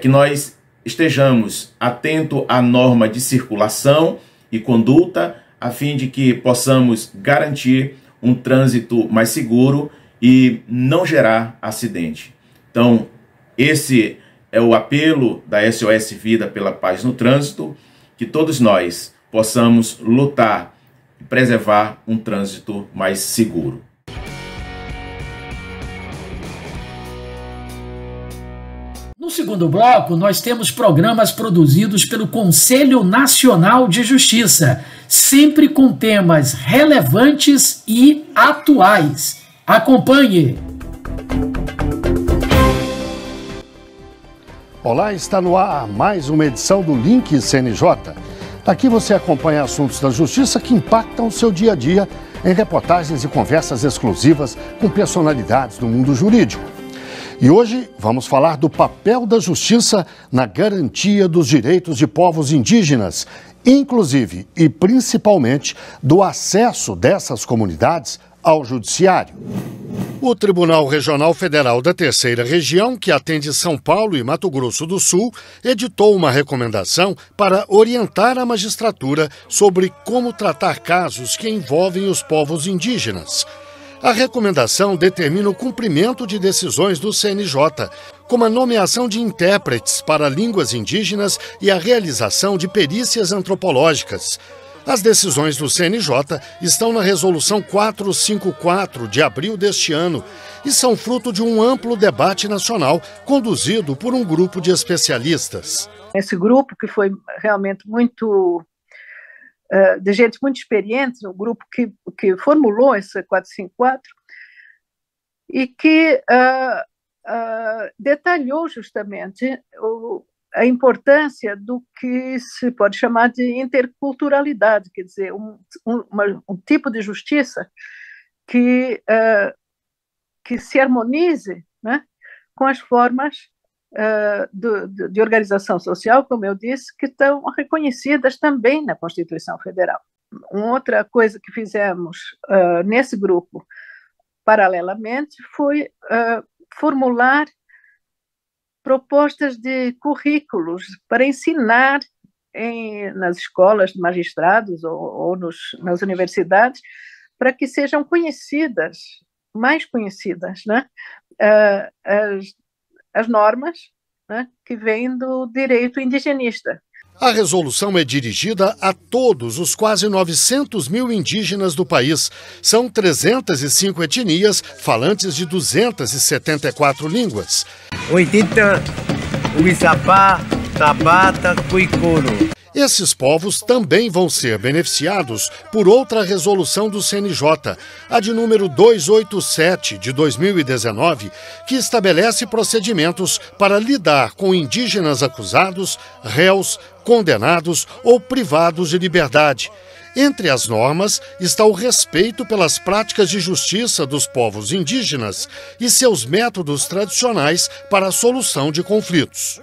que nós estejamos atentos à norma de circulação e conduta, a fim de que possamos garantir um trânsito mais seguro e não gerar acidente. Então, esse é o apelo da SOS Vida pela Paz no Trânsito, que todos nós possamos lutar e preservar um trânsito mais seguro. No segundo bloco, nós temos programas produzidos pelo Conselho Nacional de Justiça, sempre com temas relevantes e atuais. Acompanhe! Olá, está no ar mais uma edição do Link CNJ. Aqui você acompanha assuntos da justiça que impactam o seu dia a dia em reportagens e conversas exclusivas com personalidades do mundo jurídico. E hoje vamos falar do papel da justiça na garantia dos direitos de povos indígenas, inclusive e principalmente do acesso dessas comunidades ao judiciário. O Tribunal Regional Federal da Terceira Região, que atende São Paulo e Mato Grosso do Sul, editou uma recomendação para orientar a magistratura sobre como tratar casos que envolvem os povos indígenas. A recomendação determina o cumprimento de decisões do CNJ, como a nomeação de intérpretes para línguas indígenas e a realização de perícias antropológicas. As decisões do CNJ estão na Resolução 454 de abril deste ano e são fruto de um amplo debate nacional conduzido por um grupo de especialistas. Esse grupo, que foi realmente muito de gente muito experiente, o grupo que formulou essa 454 e que detalhou justamente a importância do que se pode chamar de interculturalidade, quer dizer, um tipo de justiça que se harmonize, né, com as formas de organização social, como eu disse, que estão reconhecidas também na Constituição Federal. Uma outra coisa que fizemos nesse grupo, paralelamente, foi formular propostas de currículos para ensinar nas escolas de magistrados ou nas universidades, para que sejam conhecidas, mais conhecidas, né, as normas, né, que vêm do direito indigenista. A resolução é dirigida a todos os quase 900 mil indígenas do país. São 305 etnias, falantes de 274 línguas. 80 Uiçapá, Tabata, Cuicoro. Esses povos também vão ser beneficiados por outra resolução do CNJ, a de número 287 de 2019, que estabelece procedimentos para lidar com indígenas acusados, réus, condenados ou privados de liberdade. Entre as normas está o respeito pelas práticas de justiça dos povos indígenas e seus métodos tradicionais para a solução de conflitos.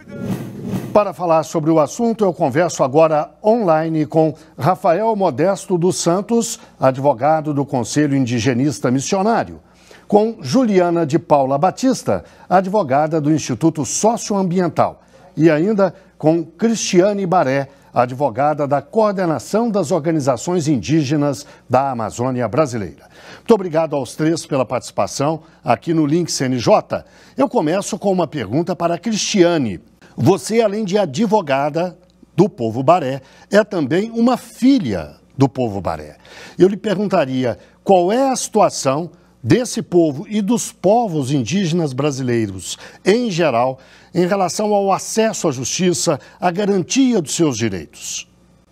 Para falar sobre o assunto, eu converso agora online com Rafael Modesto dos Santos, advogado do Conselho Indigenista Missionário, com Juliana de Paula Batista, advogada do Instituto Socioambiental, e ainda com Cristiane Baré, advogada da Coordenação das Organizações Indígenas da Amazônia Brasileira. Muito obrigado aos três pela participação aqui no Link CNJ. Eu começo com uma pergunta para a Cristiane. Você, além de advogada do povo Baré, é também uma filha do povo Baré. Eu lhe perguntaria qual é a situação desse povo e dos povos indígenas brasileiros, em geral, em relação ao acesso à justiça, à garantia dos seus direitos.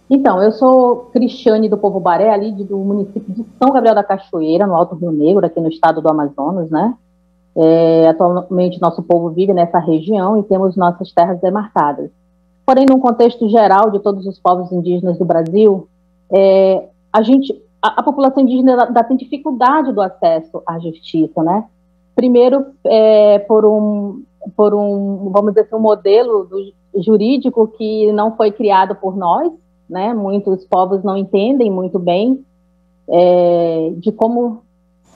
Então, eu sou Cristiane do povo Baré, ali do município de São Gabriel da Cachoeira, no Alto Rio Negro, aqui no estado do Amazonas, né? Atualmente, nosso povo vive nessa região e temos nossas terras demarcadas. Porém, num contexto geral de todos os povos indígenas do Brasil, a população indígena ainda tem dificuldade do acesso à justiça, né? Primeiro, por um, vamos dizer assim, um modelo jurídico que não foi criado por nós, né? Muitos povos não entendem muito bem de como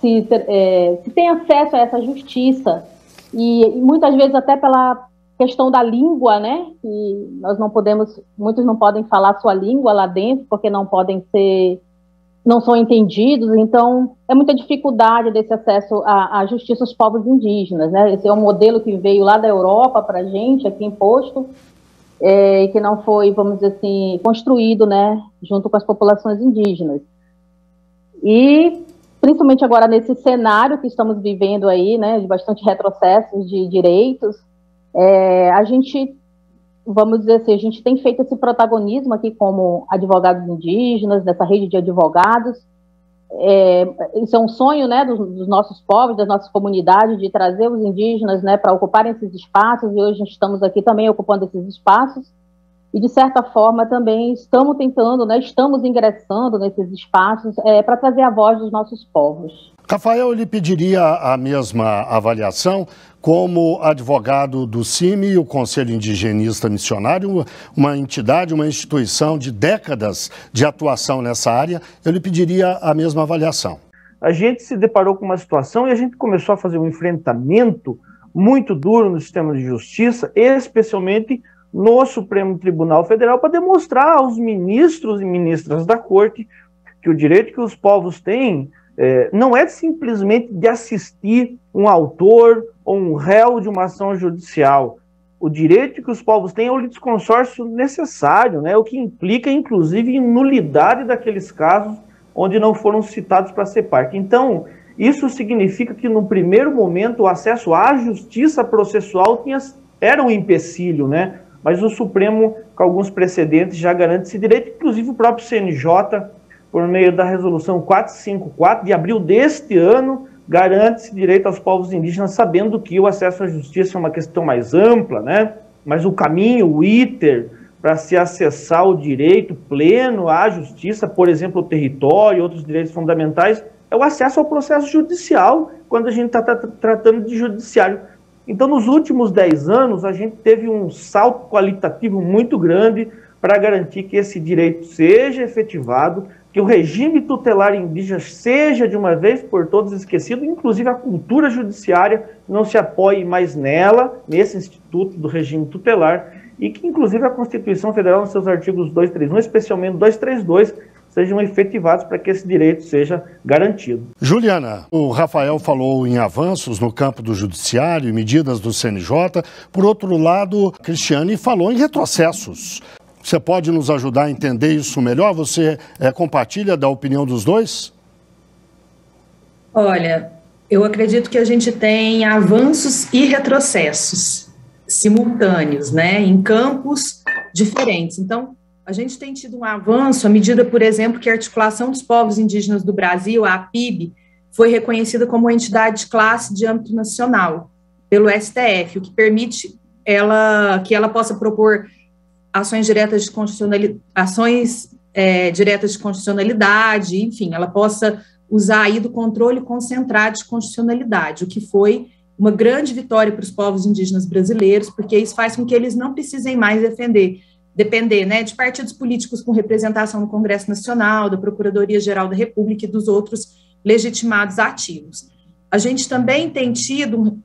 se tem acesso a essa justiça, e muitas vezes até pela questão da língua, né? Que muitos não podem falar sua língua lá dentro, porque não são entendidos, então é muita dificuldade desse acesso à justiça aos povos indígenas, né? Esse é um modelo que veio lá da Europa para a gente, aqui imposto, e que não foi, vamos dizer assim, construído, né, junto com as populações indígenas. E principalmente agora nesse cenário que estamos vivendo aí, né, de bastante retrocessos de direitos, a gente, vamos dizer assim, a gente tem feito esse protagonismo aqui como advogados indígenas, nessa rede de advogados, isso é um sonho, né, dos nossos povos, das nossas comunidades, de trazer os indígenas, né, para ocuparem esses espaços, e hoje estamos aqui também ocupando esses espaços, e de certa forma também estamos tentando, né, estamos ingressando nesses espaços para trazer a voz dos nossos povos. Rafael, eu lhe pediria a mesma avaliação como advogado do CIMI, o Conselho Indigenista Missionário, uma entidade, uma instituição de décadas de atuação nessa área, eu lhe pediria a mesma avaliação. A gente se deparou com uma situação e a gente começou a fazer um enfrentamento muito duro no sistema de justiça, especialmente no Supremo Tribunal Federal, para demonstrar aos ministros e ministras da Corte que o direito que os povos têm não é simplesmente de assistir um autor ou um réu de uma ação judicial. O direito que os povos têm é o litisconsórcio necessário, né? O que implica, inclusive, em nulidade daqueles casos onde não foram citados para ser parte. Então, isso significa que, no primeiro momento, o acesso à justiça processual era um empecilho, né? Mas o Supremo, com alguns precedentes, já garante esse direito, inclusive o próprio CNJ, por meio da resolução 454 de abril deste ano, garante esse direito aos povos indígenas, sabendo que o acesso à justiça é uma questão mais ampla, né? Mas o caminho, o ITER, para se acessar o direito pleno à justiça, por exemplo, o território e outros direitos fundamentais, é o acesso ao processo judicial, quando a gente está tratando de judiciário. Então, nos últimos 10 anos, a gente teve um salto qualitativo muito grande para garantir que esse direito seja efetivado, que o regime tutelar indígena seja de uma vez por todas esquecido, inclusive a cultura judiciária não se apoie mais nela, nesse instituto do regime tutelar, e que inclusive a Constituição Federal, nos seus artigos 231, especialmente 232, sejam efetivados para que esse direito seja garantido. Juliana, o Rafael falou em avanços no campo do judiciário e medidas do CNJ. Por outro lado, Cristiane falou em retrocessos. Você pode nos ajudar a entender isso melhor? Você compartilha da opinião dos dois? Olha, eu acredito que a gente tem avanços e retrocessos simultâneos, né, em campos diferentes. Então, a gente tem tido um avanço à medida, por exemplo, que a Articulação dos Povos Indígenas do Brasil, a APIB, foi reconhecida como uma entidade de classe de âmbito nacional pelo STF, o que permite que ela possa propor ações diretas de constitucionalidade, enfim, ela possa usar aí do controle concentrado de constitucionalidade, o que foi uma grande vitória para os povos indígenas brasileiros, porque isso faz com que eles não precisem mais depender, né, de partidos políticos com representação no Congresso Nacional, da Procuradoria-Geral da República e dos outros legitimados ativos. A gente também tem tido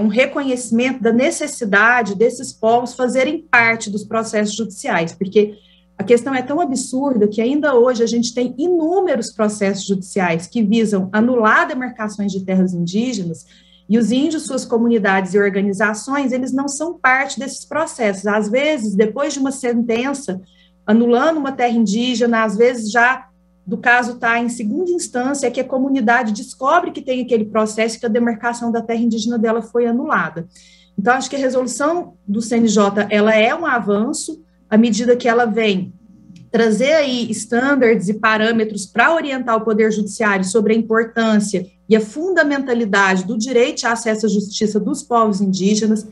um reconhecimento da necessidade desses povos fazerem parte dos processos judiciais, porque a questão é tão absurda que ainda hoje a gente tem inúmeros processos judiciais que visam anular demarcações de terras indígenas, e os índios, suas comunidades e organizações, eles não são parte desses processos. Às vezes, depois de uma sentença, anulando uma terra indígena, às vezes já do caso está em segunda instância, é que a comunidade descobre que tem aquele processo, que a demarcação da terra indígena dela foi anulada. Então, acho que a resolução do CNJ, ela é um avanço, à medida que ela vem trazer aí estándares e parâmetros para orientar o Poder Judiciário sobre a importância e a fundamentalidade do direito a acesso à justiça dos povos indígenas,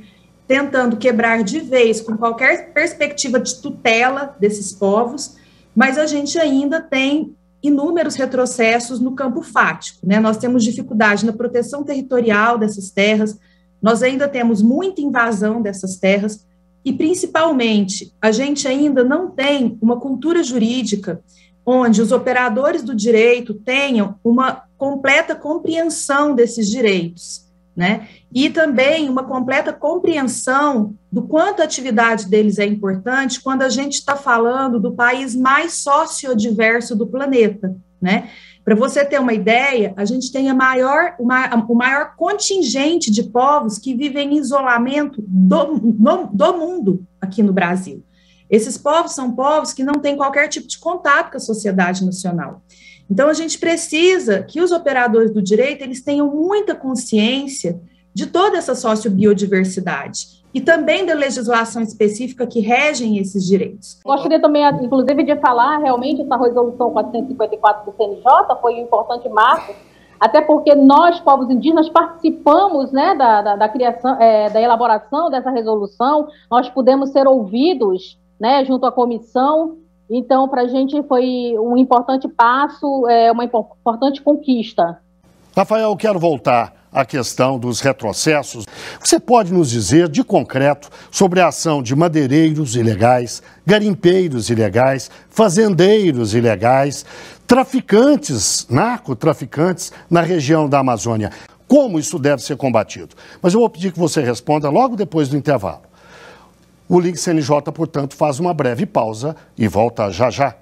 tentando quebrar de vez com qualquer perspectiva de tutela desses povos, mas a gente ainda tem inúmeros retrocessos no campo fático, né? Nós temos dificuldade na proteção territorial dessas terras, nós ainda temos muita invasão dessas terras, e, principalmente, a gente ainda não tem uma cultura jurídica onde os operadores do direito tenham uma completa compreensão desses direitos, né? E também uma completa compreensão do quanto a atividade deles é importante quando a gente está falando do país mais sociodiverso do planeta, né? Para você ter uma ideia, a gente tem o maior contingente de povos que vivem em isolamento do mundo aqui no Brasil. Esses povos são povos que não têm qualquer tipo de contato com a sociedade nacional. Então, a gente precisa que os operadores do direito eles tenham muita consciência de toda essa sociobiodiversidade e também da legislação específica que regem esses direitos. Gostaria também, inclusive, de falar, realmente, essa resolução 454 do CNJ foi um importante marco, até porque nós, povos indígenas, participamos, né, da criação, da elaboração dessa resolução, nós pudemos ser ouvidos, né, junto à comissão. Então, para a gente foi um importante passo, uma importante conquista. Rafael, quero voltar à questão dos retrocessos. Você pode nos dizer, de concreto, sobre a ação de madeireiros ilegais, garimpeiros ilegais, fazendeiros ilegais, traficantes, narcotraficantes na região da Amazônia? Como isso deve ser combatido? Mas eu vou pedir que você responda logo depois do intervalo. O Link CNJ, portanto, faz uma breve pausa e volta já já.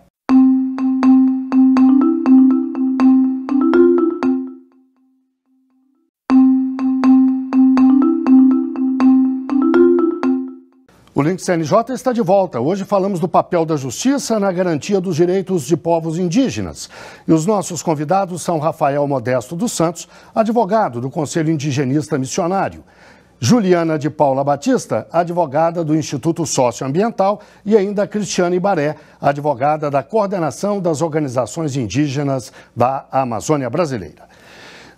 O Link CNJ está de volta. Hoje falamos do papel da justiça na garantia dos direitos de povos indígenas. E os nossos convidados são Rafael Modesto dos Santos, advogado do Conselho Indigenista Missionário, Juliana de Paula Batista, advogada do Instituto Socioambiental, e ainda Cristiane Baré, advogada da Coordenação das Organizações Indígenas da Amazônia Brasileira.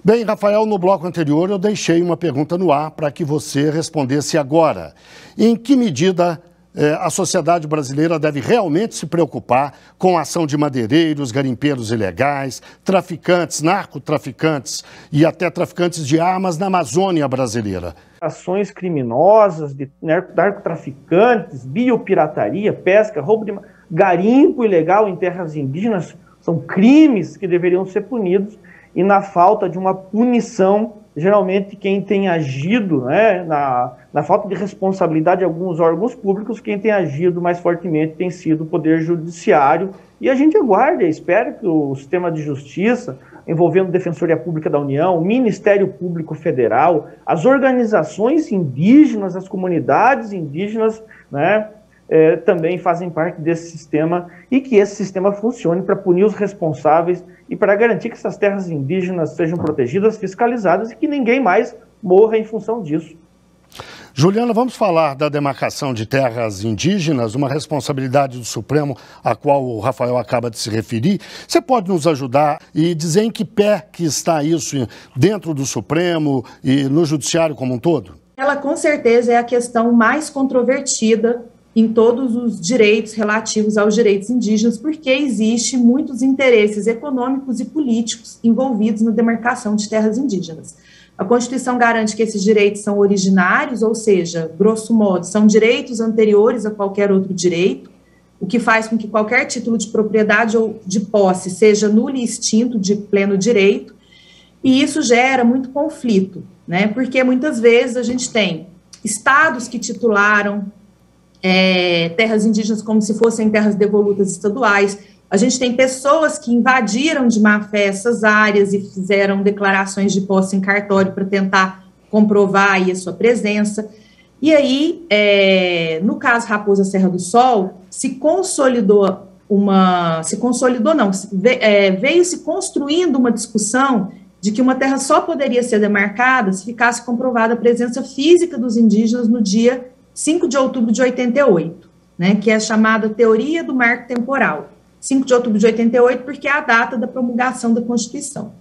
Bem, Rafael, no bloco anterior eu deixei uma pergunta no ar para que você respondesse agora. Em que medida a sociedade brasileira deve realmente se preocupar com a ação de madeireiros, garimpeiros ilegais, traficantes, narcotraficantes e até traficantes de armas na Amazônia brasileira? Ações criminosas de narcotraficantes, biopirataria, pesca, roubo de garimpo ilegal em terras indígenas são crimes que deveriam ser punidos. E na falta de uma punição, geralmente quem tem agido, né, na falta de responsabilidade de alguns órgãos públicos, quem tem agido mais fortemente tem sido o Poder Judiciário. E a gente aguarda, espera que o sistema de justiça, envolvendo a Defensoria Pública da União, o Ministério Público Federal, as organizações indígenas, as comunidades indígenas, né, também fazem parte desse sistema e que esse sistema funcione para punir os responsáveis e para garantir que essas terras indígenas sejam protegidas, fiscalizadas e que ninguém mais morra em função disso. Juliana, vamos falar da demarcação de terras indígenas, uma responsabilidade do Supremo, a qual o Rafael acaba de se referir. Você pode nos ajudar e dizer em que pé que está isso dentro do Supremo e no Judiciário como um todo? Ela, com certeza, é a questão mais controvertida em todos os direitos relativos aos direitos indígenas, porque existe muitos interesses econômicos e políticos envolvidos na demarcação de terras indígenas. A Constituição garante que esses direitos são originários, ou seja, grosso modo, são direitos anteriores a qualquer outro direito, o que faz com que qualquer título de propriedade ou de posse seja nulo e extinto de pleno direito, e isso gera muito conflito, né? Porque muitas vezes a gente tem estados que titularam terras indígenas como se fossem terras devolutas estaduais. A gente tem pessoas que invadiram de má fé essas áreas e fizeram declarações de posse em cartório para tentar comprovar aí a sua presença. E aí, no caso Raposa Serra do Sol, veio se construindo uma discussão de que uma terra só poderia ser demarcada se ficasse comprovada a presença física dos indígenas no dia 5 de outubro de 88, né, que é a chamada teoria do marco temporal. 5 de outubro de 88, porque é a data da promulgação da Constituição.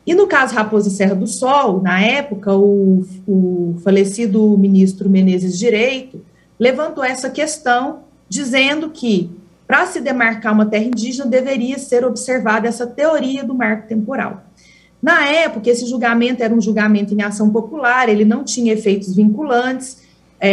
E no caso Raposa Serra do Sol, na época, o falecido ministro Menezes Direito levantou essa questão, dizendo que, para se demarcar uma terra indígena, deveria ser observada essa teoria do marco temporal. Na época, esse julgamento era um julgamento em ação popular, ele não tinha efeitos vinculantes.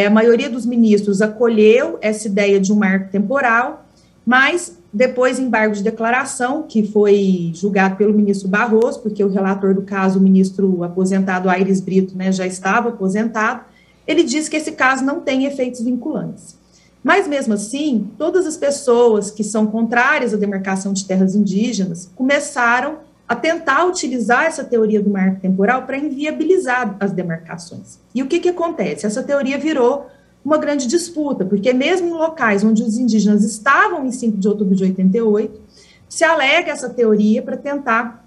A maioria dos ministros acolheu essa ideia de um marco temporal, mas depois embargo de declaração, que foi julgado pelo ministro Barroso, porque o relator do caso, o ministro aposentado Aires Brito, né, já estava aposentado, ele disse que esse caso não tem efeitos vinculantes. Mas, mesmo assim, todas as pessoas que são contrárias à demarcação de terras indígenas começaram a tentar utilizar essa teoria do marco temporal para inviabilizar as demarcações. E o que acontece? Essa teoria virou uma grande disputa, porque mesmo em locais onde os indígenas estavam em 5 de outubro de 88, se alega essa teoria para tentar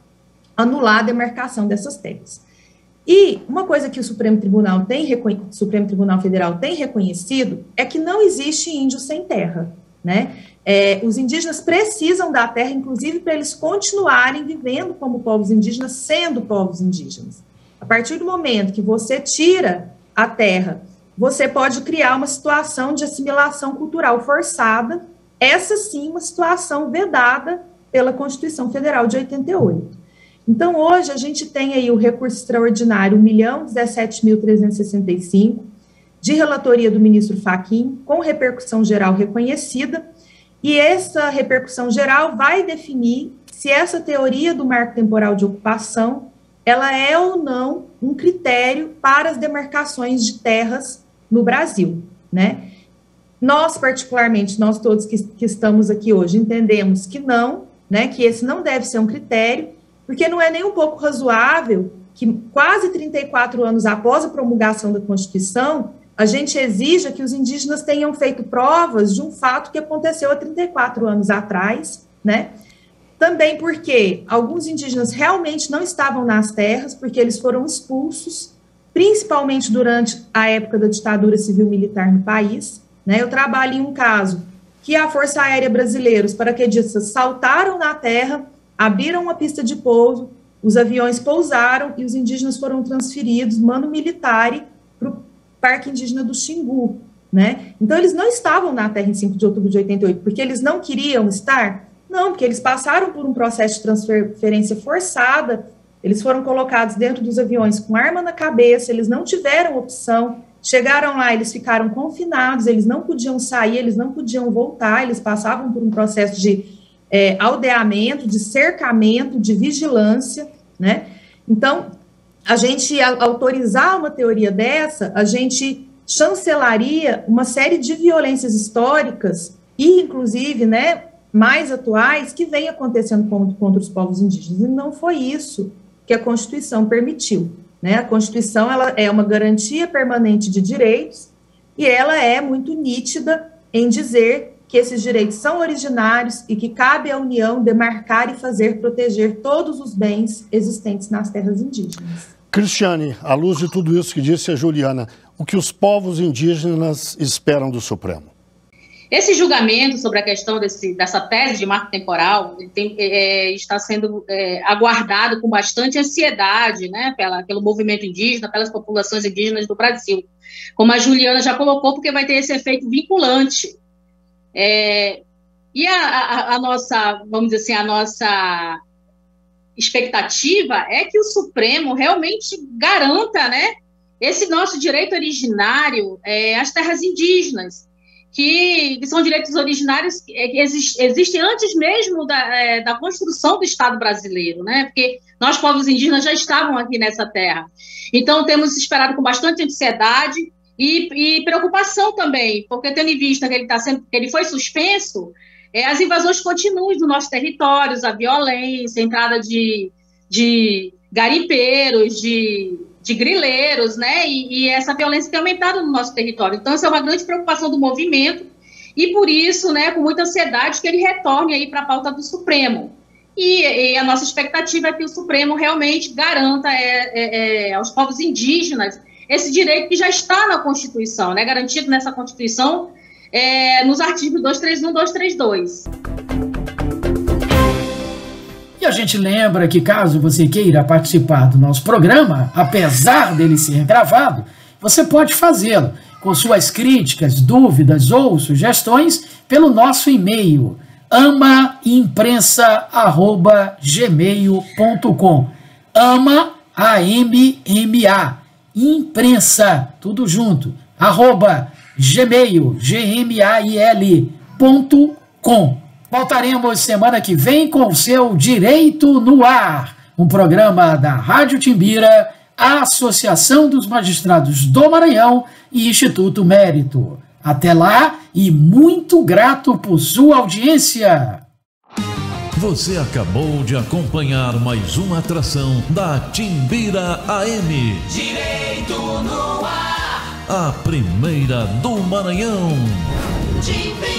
anular a demarcação dessas terras. E uma coisa que o Supremo Tribunal Federal tem reconhecido é que não existe índio sem terra, né? Os indígenas precisam da terra, inclusive, para eles continuarem vivendo como povos indígenas, sendo povos indígenas. A partir do momento que você tira a terra, você pode criar uma situação de assimilação cultural forçada, essa sim uma situação vedada pela Constituição Federal de 88. Então, hoje, a gente tem aí o recurso extraordinário 1.017.365, de relatoria do ministro Fachin, com repercussão geral reconhecida, e essa repercussão geral vai definir se essa teoria do marco temporal de ocupação, ela é ou não um critério para as demarcações de terras no Brasil, né? Nós, particularmente, nós todos que estamos aqui hoje, entendemos que não, né, que esse não deve ser um critério, porque não é nem um pouco razoável que quase 34 anos após a promulgação da Constituição, a gente exija que os indígenas tenham feito provas de um fato que aconteceu há 34 anos atrás, né? Também porque alguns indígenas realmente não estavam nas terras, porque eles foram expulsos, principalmente durante a época da ditadura civil-militar no país, né? Eu trabalho em um caso que a Força Aérea Brasileira, os paraquedistas saltaram na terra, abriram uma pista de pouso, os aviões pousaram e os indígenas foram transferidos, mano militare, para o Parque Indígena do Xingu, né? Então, eles não estavam na terra em 5 de outubro de 88, porque eles não queriam estar? Não, porque eles passaram por um processo de transferência forçada, eles foram colocados dentro dos aviões com arma na cabeça, eles não tiveram opção, chegaram lá, eles ficaram confinados, eles não podiam sair, eles não podiam voltar, eles passavam por um processo de aldeamento, de cercamento, de vigilância, né? Então, a gente autorizar uma teoria dessa, a gente chancelaria uma série de violências históricas e, inclusive, né, mais atuais, que vem acontecendo contra os povos indígenas. E não foi isso que a Constituição permitiu, né? A Constituição, ela é uma garantia permanente de direitos e ela é muito nítida em dizer que esses direitos são originários e que cabe à União demarcar e fazer proteger todos os bens existentes nas terras indígenas. Cristiane, à luz de tudo isso que disse a Juliana, o que os povos indígenas esperam do Supremo? Esse julgamento sobre a questão dessa tese de marco temporal está sendo aguardado com bastante ansiedade, né, pelo movimento indígena, pelas populações indígenas do Brasil. Como a Juliana já colocou, porque vai ter esse efeito vinculante. E a nossa, vamos dizer assim, a nossa expectativa é que o Supremo realmente garanta, né, esse nosso direito originário às terras indígenas, que são direitos originários que existem antes mesmo da construção do Estado brasileiro, né, porque nós, povos indígenas, já estavam aqui nessa terra. Então, temos esperado com bastante ansiedade e preocupação também, porque tendo em vista que ele foi suspenso, as invasões continuam nos nossos territórios, a violência, a entrada de garimpeiros, de grileiros, né? E essa violência tem aumentado no nosso território. Então, essa é uma grande preocupação do movimento e, por isso, né, com muita ansiedade, que ele retorne aí para a pauta do Supremo. E a nossa expectativa é que o Supremo realmente garanta aos povos indígenas esse direito que já está na Constituição, né, garantido nessa Constituição, nos artigos 231 e 232. E a gente lembra que, caso você queira participar do nosso programa, apesar dele ser gravado, você pode fazê-lo com suas críticas, dúvidas ou sugestões pelo nosso e-mail amaimprensa@gmail.com. AMA, imprensa, tudo junto, @gmail.com. Voltaremos semana que vem com o seu Direito no Ar, um programa da Rádio Timbira, Associação dos Magistrados do Maranhão e Instituto Mérito. Até lá e muito grato por sua audiência. Você acabou de acompanhar mais uma atração da Timbira AM. Direito no Ar. A primeira do Maranhão. Timbira.